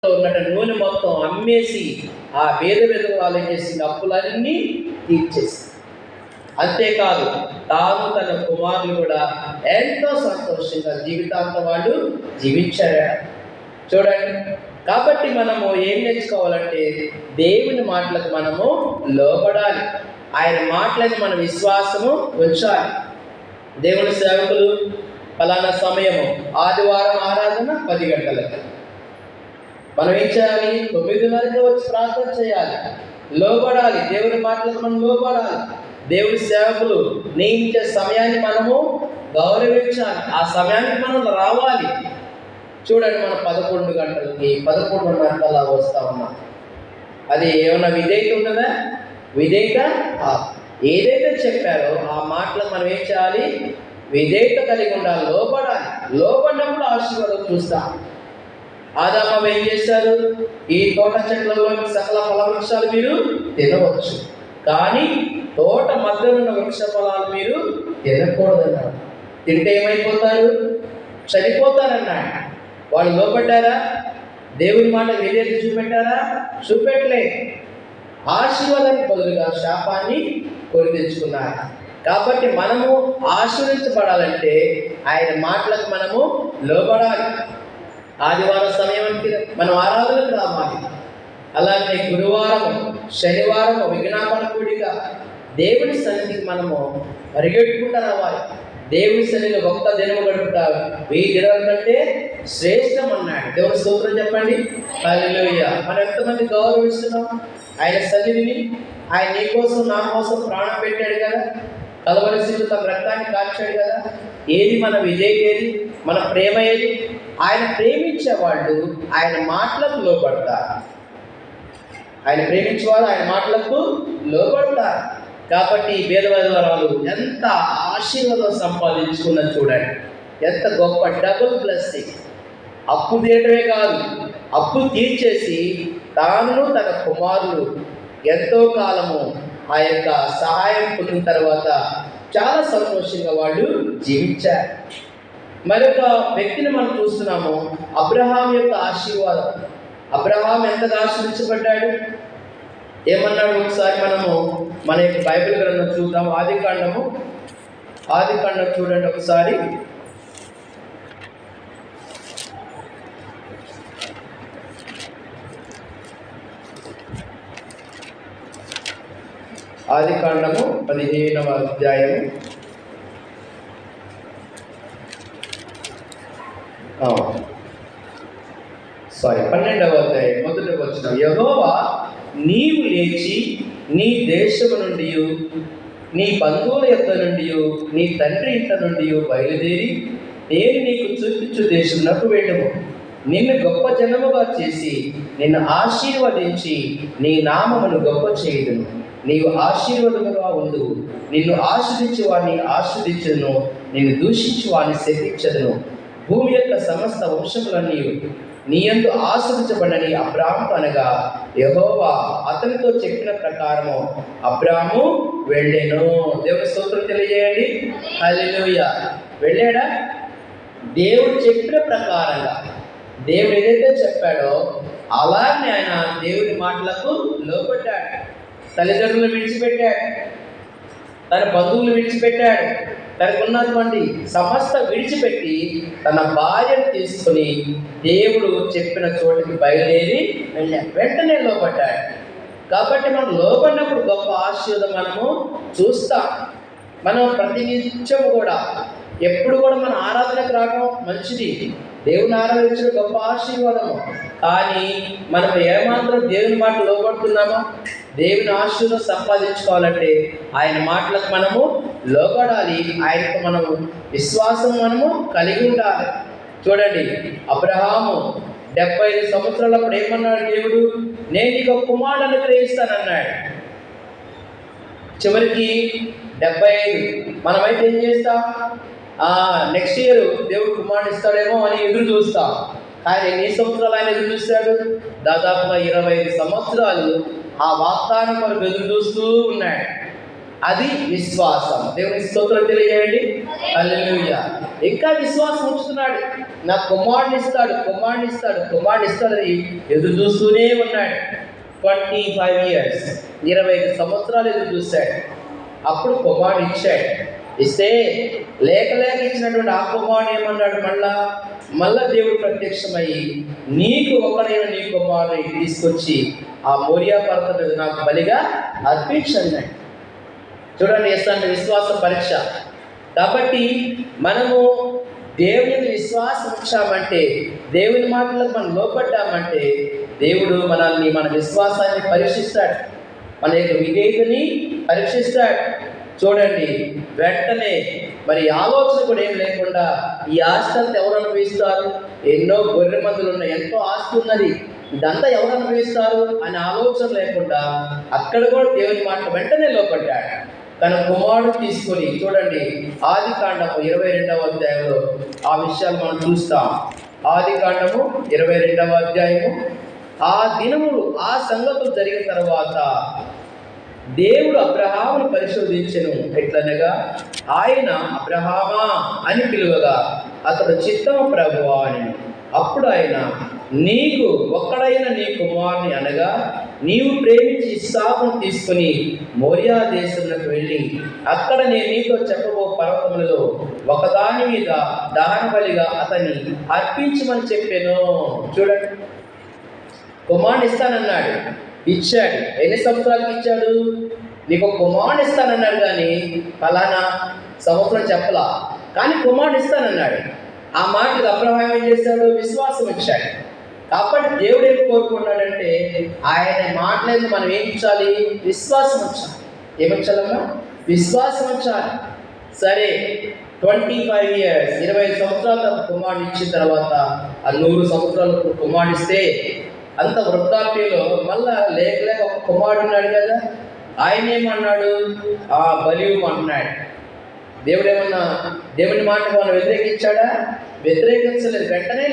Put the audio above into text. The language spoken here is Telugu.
ఉన్నట నూనె మొత్తం అమ్మేసి ఆ పేద విధవరాలు చేసిన అప్పులన్నీ తీర్చేసి, అంతేకాదు తాను తన కుమారులు కూడా ఎంతో సంతోషంగా జీవితాంతం వాళ్ళు జీవించారు. చూడండి, కాబట్టి మనము ఏం నేర్చుకోవాలంటే దేవుని మాటలకు మనము లోబడాలి. ఆయన మాటలని మన విశ్వాసము ఉంచాలి. దేవుని సేవకులు ఫలానా సమయము ఆదివారం ఆరాధన 10 గంటలకు, మనం ఏం చేయాలి? 9:30కి వచ్చి ప్రార్థన చేయాలి. లోబడాలి, దేవుని మాటలకు మనం లోబడాలి. దేవుని సేవకులు నియమించే సమయాన్ని మనము గౌరవించాలి. ఆ సమయానికి మనం రావాలి. చూడండి, మనం 11 గంటలకి 11:30 అలా వస్తా ఉన్నాం. అది ఏమన్నా విధేయత ఉన్నదా? విధేయత ఏదైతే చెప్పారో ఆ మాటలకు మనం ఏం చేయాలి? విధేయత కలిగి ఉండాలి, లోబడాలి. లోబడినప్పుడు ఆశీర్వాదం చూస్తాం. ఆదాము ఏం చేశారు? ఈ తోట చెట్లలో సకల ఫల వృక్షాలు మీరు తినవచ్చు, కానీ తోట మధ్యలో ఉన్న వృక్ష ఫలాలు మీరు తినకూడదన్నారు. తింటే ఏమైపోతారు? చనిపోతారన్నాడు. వాళ్ళు లోబడ్డారా? దేవుని మాట విధేయత చూపెట్టారా? చూపెట్టలే. ఆశీర్వాదానికి బదులుగా శాపాన్ని కొని తెచ్చుకున్నారు. కాబట్టి మనము ఆశీర్వదించబడాలంటే ఆయన మాటలకు మనము లోబడాలి. ఆదివారం సమయానికి మనం ఆరాధనకు రావాలి. అలాగే గురువారం, శనివారం విజ్ఞాపన కూడిక దేవుని సన్నిధికి మనము పరిగెట్టుకుంటూ రావాలి. దేవుని సన్నిధిలో ఒక్క దినము గడుపుతారు 1000 దినాల కంటే శ్రేష్టం అన్నాడు. దేవుని స్తోత్రం చెప్పండి. హల్లెలూయా. మనం ఎంతమంది గౌరవిస్తున్నాం ఆయన సన్నిధిని? ఆయన నీ కోసం నా కోసం ప్రాణం పెట్టాడు కదా, కలవలసిలో తన రక్తాన్ని కాల్చాడు కదా. ఏది మన విజయం? ఏది మన ప్రేమ? ఏది? ఆయన ప్రేమించే వాళ్ళు ఆయన మాటలకు లోబడతారు. ఆయన ప్రేమించేవారు ఆయన మాటలకు లోబడతారు. కాబట్టి ఈ పేదవారు ఎంత ఆశీర్వాదం సంపాదించుకున్నది చూడండి. ఎంత గొప్ప డబుల్ బ్లెస్సింగ్. అప్పు తీయటమే కాదు, అప్పు తీర్చేసి తాను తన కుమారులు ఎంతో కాలము ఆ యొక్క సహాయం పొందిన తర్వాత చాలా సంతోషంగా వాళ్ళు జీవించారు. మరొక వ్యక్తిని మనం చూస్తున్నాము, అబ్రహాం యొక్క ఆశీర్వాదం. అబ్రహాం ఎంతగా ఆశీర్వదించబడ్డాడు? ఏమన్నాడు? ఒకసారి మనము మన యొక్క బైబిల్ గ్రంథం చూద్దాం. ఆదికాండం చూడండి ఒకసారి. ఆదికాండము 15వ అధ్యాయము 12వ అధ్యాయం 1వ వచనం. యెహోవా నీవు లేచి నీ దేశము నుండి, నీ బంధువుల యొద్ద నుండి, నీ తండ్రి ఇంట నుండి బయలుదేరి నేను నీకు చూపించు దేశమునకు వెళ్ళుము. నిన్ను గొప్ప జనముగా చేసి నిన్ను ఆశీర్వదించి నీ నామమును గొప్ప చేయుదును. నీవు ఆశీర్వాదముగా ఉండు. నిన్ను ఆశీర్వదించు వాడిని ఆశీర్వదించును, నిన్ను దూషించు వాడిని శపించదును. భూమి యొక్క సమస్త వంశములన్నీ నీ యందు ఆశీర్వదించబడని అబ్రాహాము అనగా యెహోవా అతనితో చెప్పిన ప్రకారము అబ్రాహాము వెళ్ళెను. దేవుని స్తోత్రం తెలియజేయండి. హల్లెలూయా. వెళ్ళాడా? దేవుడు చెప్పిన ప్రకారంగా, దేవుడు ఏదైతే చెప్పాడో అలాగే ఆయన దేవుని మాటలకు లోబడ్డాడు. తల్లిదండ్రులు విడిచిపెట్టాడు, తన బంధువులు విడిచిపెట్టాడు, తనకున్నటువంటి సమస్త విడిచిపెట్టి తన భార్యను తీసుకుని దేవుడు చెప్పిన చోటికి బయలుదేరి వెళ్ళాడు. వెంటనే లోబడ్డాడు. కాబట్టి మనం లోబడినప్పుడు గొప్ప ఆశీర్వాదం మనము చూస్తాం. మనం ప్రతినిత్యం కూడా ఎప్పుడు కూడా మన ఆరాధనకు రావడం మంచిది, దేవుని ఆరాధించడం గొప్ప ఆశీర్వాదము. కానీ మనం ఏమాత్రం దేవుని మాట లోబడుతున్నామో? దేవుని ఆశీర్వాదం సంపాదించుకోవాలంటే ఆయన మాటలకు మనము లోబడాలి. ఆయనకు మనము విశ్వాసం మనము కలిగి ఉండాలి. చూడండి, అబ్రహాము 75 సంవత్సరాలప్పుడు ఏమన్నాడు దేవుడు? నేను నీకు ఒక కుమారుడు అనుగ్రహిస్తానన్నాడు. చివరికి 75. మనమైతే ఏం చేస్తాం? నెక్స్ట్ ఇయర్ దేవుడు కుమారుడు ఇస్తాడేమో అని ఎదురు చూస్తాం. ఆయన ఎన్ని సంవత్సరాలు ఆయన ఎదురు చూస్తాడు? దాదాపుగా 25 సంవత్సరాలు ఆ వాగ్దానం కొరకు ఎదురు చూస్తూ ఉన్నాడు. అది విశ్వాసం. దేవుని స్తోత్రం తెలియజేయండి. హల్లెలూయా. ఇంకా విశ్వాసం ఉంచుతున్నాడు. నా కుమారుని ఇస్తాడు, కుమారుని ఇస్తాడు, కుమారుని ఇస్తాడని ఎదురు చూస్తూనే ఉన్నాడు. 25 years, 25 సంవత్సరాలు ఎదురు చూశాడు. అప్పుడు కుమారుడు ఇచ్చాడు. ఇస్తే లేక ఇచ్చినటువంటి ఆ కుమారుడు ఏమన్నాడు? మళ్ళా దేవుడు ప్రత్యక్షమయ్యి, నీకు ఒక్కడైన నీ కుమారుని తీసుకొచ్చి ఆ మోరియా పర్వతం మీద నాకు బలిగా అర్పించన్నాడు. చూడండి, ఎట్లాంటి విశ్వాస పరీక్ష. కాబట్టి మనము దేవుని విశ్వాసం ఉంచామంటే, దేవుని మాటలకు మనం లోపడ్డామంటే, దేవుడు మన విశ్వాసాన్ని పరీక్షిస్తాడు, మన యొక్క విధేయతని పరీక్షిస్తాడు. చూడండి, వెంటనే మరి ఆలోచన కూడా ఏం లేకుండా ఈ ఆస్తి అంతా ఎవరు అనుభవిస్తారు? ఎన్నో గొర్రె మందులు ఉన్నాయి, ఎంతో ఆస్తి ఉన్నది, ఇదంతా ఎవరు అనుభవిస్తారు అనే ఆలోచన లేకుండా అక్కడ కూడా దేవుని మాట వెంటనే లోపడ్డాడు. తన కుమారుడు తీసుకొని, చూడండి, ఆదికాండము 22వ అధ్యాయంలో ఆ విషయాలు మనం చూస్తాం. ఆదికాండము 22వ అధ్యాయము. ఆ దినములు, ఆ సంగతులు జరిగిన తర్వాత దేవుడు అబ్రహామును పరిశోధించెను. ఎట్లనగా ఆయన అబ్రహామా అని పిలువగా అతడు చిత్తము ప్రభువా అని. అప్పుడు ఆయన, నీకు ఒక్కడైన నీ కుమారుని అనగా నీవు ప్రేమించి ఇస్సాకును తీసుకుని మోరియా దేశంలోకి వెళ్ళి అక్కడ నేను నీతో చెప్పబో పర్వతములలో ఒకదాని మీద దహన బలిగా అతన్ని అర్పించమని చెప్పాను. చూడండి, కుమారుని ఇస్తానన్నాడు, ఇచ్చాడు. ఎన్ని సంవత్సరాలకు ఇచ్చాడు? నీకు కుమారుని ఇస్తానన్నాడు, కానీ ఫలానా సంవత్సరం చెప్పలా, కానీ కుమారుని ఇస్తానన్నాడు. ఆ మాటకు అబ్రహాము ఏం చేశాడు? విశ్వాసం ఇచ్చాడు. కాబట్టి దేవుడు ఏం కోరుకున్నాడంటే, ఆయన మాటలేదు మనం ఏం ఇచ్చాలి? విశ్వాసం ఇచ్చాలి. ఏమిచ్చాలమ్మా? విశ్వాసం ఇచ్చాలి. సరే, 25 years, 25 సంవత్సరాల కుమారుడు ఇచ్చిన తర్వాత ఆ 100 సంవత్సరాలకు కుమారుడిస్తే అంత వృద్ధాప్యంలో మళ్ళా లేక ఒక కుమారుడు ఉన్నాడు కదా, ఆయన ఏమన్నాడు? ఆ బలి అన్నాడు. దేవుని మాటకు మనం వ్యతిరేకించాడా? వ్యతిరేకించలేదు. వెంటనే